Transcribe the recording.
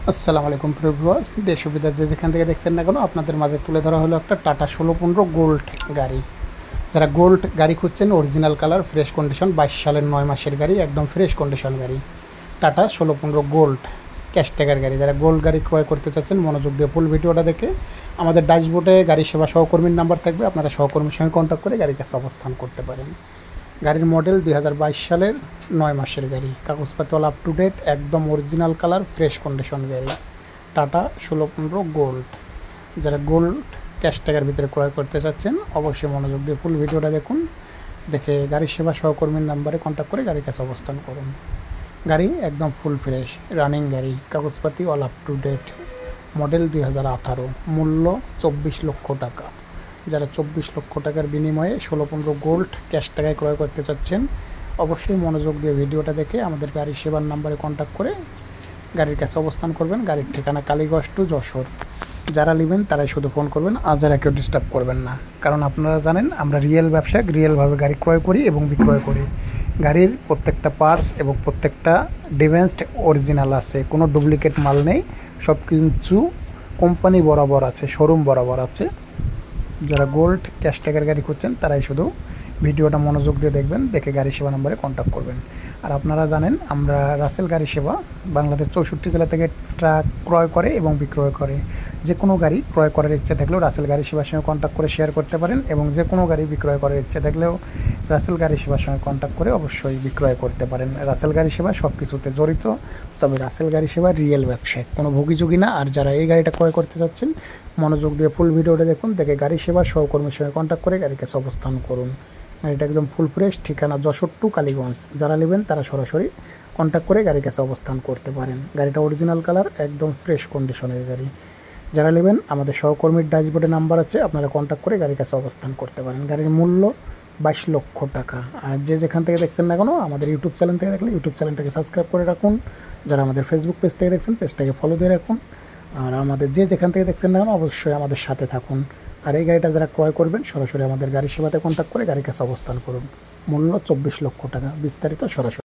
আসসালামু আলাইকুম প্রিয় ভিউয়ার্স, দেশ ও বিদেশ যে যেখান থেকে দেখছেন না কেন, আপনাদের মাঝে তুলে ধরা হলো একটা টাটা 1615 গোল্ড গাড়ি। যারা গোল্ড গাড়ি খুঁজছেন, অরিজিনাল কালার, ফ্রেশ কন্ডিশন, 22 সালের 9 মাসের গাড়ি, একদম ফ্রেশ কন্ডিশন গাড়ি, টাটা 1615 গোল্ড ক্যাশ টাকার গাড়ি। যারা গোল্ড গাড়ি ক্রয় করতে চাচ্ছেন, মনোযোগ দিয়ে ফুল ভিডিওটা দেখে আমাদের ড্যাশবোর্ডে গাড়ি সেবা সহকর্মীর নাম্বার থাকবে, আপনারা সহকর্মীর সঙ্গে কন্ট্যাক্ট করে গাড়ির কাছে অবস্থান করতে পারেন। গাড়ির মডেল 2022 সালের 9 মাসের গাড়ি, কাগজপত্র অল আপ টু ডেট, একদম অরিজিনাল কালার, ফ্রেশ কন্ডিশন গাড়ি, টাটা 1615 গোল্ড। যারা গোল্ড ক্যাশ টাকার ভিতরে ক্রয় করতে চাচ্ছেন, অবশ্যই মনোযোগ দিয়ে ফুল ভিডিওটা দেখুন, দেখে গাড়ির সেবা সহকর্মীর নাম্বারে কন্ট্যাক্ট করে গাড়ির কাছে অবস্থান করুন। গাড়ি একদম ফুল ফ্রেশ রানিং গাড়ি, কাগজপাতি all up to date, model 2018, মূল্য 24 লক্ষ টাকা। যারা 24 লক্ষ টাকার বিনিময়ে 1615 গোল্ড ক্যাশ টাকায় ক্রয় করতে চাচ্ছেন, অবশ্যই মনোযোগ দিয়ে ভিডিওটা দেখে আমাদের গাড়ির সেবার নাম্বারে কন্ট্যাক্ট করে গাড়ির কাছে অবস্থান করবেন। গাড়ির ঠিকানা কালীগঞ্জ টু যশোর। যারা নেবেন তারাই শুধু ফোন করবেন, আর যারা কেউ ডিস্টার্ব করবেন না, কারণ আপনারা জানেন আমরা রিয়েল ব্যবসায়িক, রিয়েলভাবে গাড়ি ক্রয় করি এবং বিক্রয় করি। গাড়ির প্রত্যেকটা পার্টস এবং প্রত্যেকটা ডিভেন্সড অরিজিনাল আছে, কোনো ডুপ্লিকেট মাল নেই, সব কিছু কোম্পানি বরাবর আছে, শোরুম বরাবর আছে। যারা গোল্ড ক্যাশ টাকার গাড়ি খুঁজছেন তারাই শুধু ভিডিওটা মনোযোগ দিয়ে দেখবেন, দেখে গাড়ি সেবা নাম্বারে কন্ট্যাক্ট করবেন। আর আপনারা জানেন আমরা রাসেল গাড়ি সেবা বাংলাদেশ 64 জেলা থেকে ট্রাক ক্রয় করে এবং বিক্রয় করে। যে কোনো গাড়ি ক্রয় করার ইচ্ছা থাকলেও রাসেল গাড়ি সেবার সঙ্গে কন্ট্যাক্ট করে শেয়ার করতে পারেন, এবং যে কোনো গাড়ি বিক্রয় করার ইচ্ছা থাকলেও রাসেল গাড়ি সেবার সঙ্গে কন্ট্যাক্ট করে অবশ্যই বিক্রয় করতে পারেন। রাসেল গাড়ি সেবা সব কিছুতে জড়িত, তবে রাসেল গাড়ি সেবা রিয়েল ব্যবসায়, কোনো ভোগীযোগী না। আর যারা এই গাড়িটা ক্রয় করতে চাচ্ছেন, মনোযোগ দিয়ে ফুল ভিডিওটা দেখুন, দেখে গাড়ি সেবার সহকর্মীর সঙ্গে কন্ট্যাক্ট করে গাড়ির কাছে অবস্থান করুন। গাড়িটা একদম ফুল ফ্রেশ, ঠিকানা যশোর টু কালীগঞ্জ। যারা নেবেন তারা সরাসরি কন্ট্যাক্ট করে গাড়ির কাছে অবস্থান করতে পারেন। গাড়িটা অরিজিনাল কালার, একদম ফ্রেশ কন্ডিশনের গাড়ি। যারা নেবেন আমাদের সহকর্মীর ড্যাশবোর্ডে নাম্বার আছে, আপনারা কন্ট্যাক্ট করে গাড়ির কাছে অবস্থান করতে পারেন। গাড়ির মূল্য 22 লক্ষ টাকা। আর যে যেখান থেকে দেখছেন না কেন, আমাদের ইউটিউব চ্যানেল থেকে দেখলে ইউটিউব চ্যানেলটাকে সাবস্ক্রাইব করে রাখুন। যারা আমাদের ফেসবুক পেজ থেকে দেখছেন, পেজটাকে ফলো দিয়ে রাখুন। আর আমাদের যে যেখান থেকে দেখছেন না কেন, অবশ্যই আমাদের সাথে থাকুন। আর এই গাড়িটা যারা ক্রয় করবেন, সরাসরি আমাদের গাড়ি সেবাতে কন্ট্যাক্ট করে গাড়ির কাছে অবস্থান করুন। মূল্য 24 লক্ষ টাকা, বিস্তারিত সরাসরি।